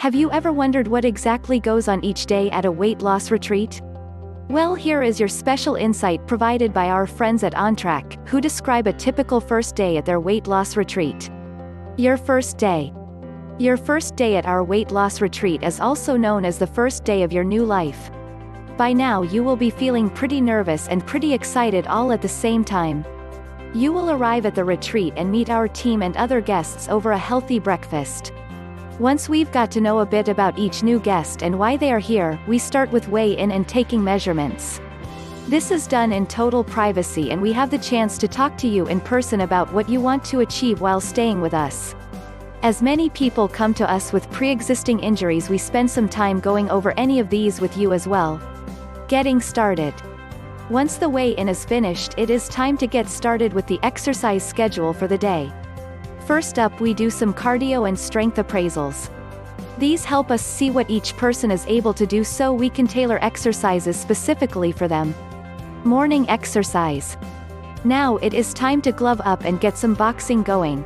Have you ever wondered what exactly goes on each day at a weight loss retreat? Well, here is your special insight provided by our friends at OnTrack, who describe a typical first day at their weight loss retreat. Your first day. Your first day at our weight loss retreat is also known as the first day of your new life. By now you will be feeling pretty nervous and pretty excited all at the same time. You will arrive at the retreat and meet our team and other guests over a healthy breakfast. Once we've got to know a bit about each new guest and why they are here, we start with weigh-in and taking measurements. This is done in total privacy and we have the chance to talk to you in person about what you want to achieve while staying with us. As many people come to us with pre-existing injuries, we spend some time going over any of these with you as well. Getting started. Once the weigh-in is finished, it is time to get started with the exercise schedule for the day. First up, we do some cardio and strength appraisals. These help us see what each person is able to do so we can tailor exercises specifically for them. Morning exercise. Now it is time to glove up and get some boxing going.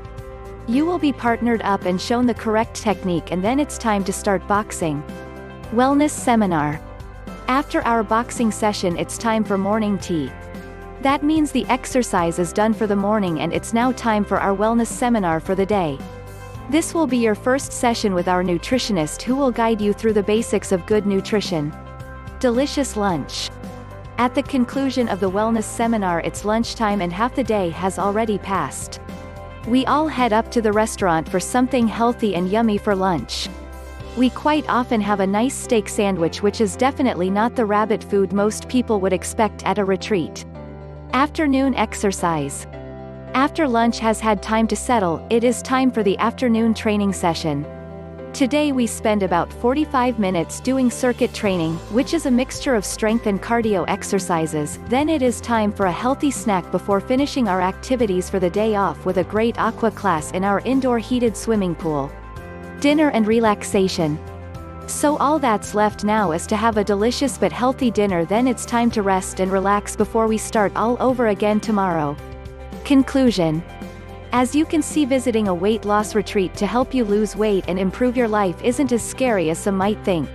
You will be partnered up and shown the correct technique, and then it's time to start boxing. Wellness seminar. After our boxing session, it's time for morning tea. That means the exercise is done for the morning and it's now time for our wellness seminar for the day. This will be your first session with our nutritionist, who will guide you through the basics of good nutrition. Delicious lunch. At the conclusion of the wellness seminar, it's lunchtime and half the day has already passed. We all head up to the restaurant for something healthy and yummy for lunch. We quite often have a nice steak sandwich, which is definitely not the rabbit food most people would expect at a retreat. Afternoon exercise. After lunch has had time to settle, it is time for the afternoon training session. Today we spend about 45 minutes doing circuit training, which is a mixture of strength and cardio exercises. Then it is time for a healthy snack before finishing our activities for the day off with a great aqua class in our indoor heated swimming pool. Dinner and relaxation. So all that's left now is to have a delicious but healthy dinner, then it's time to rest and relax before we start all over again tomorrow. Conclusion. As you can see, visiting a weight loss retreat to help you lose weight and improve your life isn't as scary as some might think.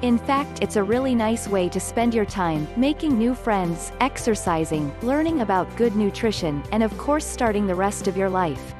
In fact, it's a really nice way to spend your time, making new friends, exercising, learning about good nutrition, and of course starting the rest of your life.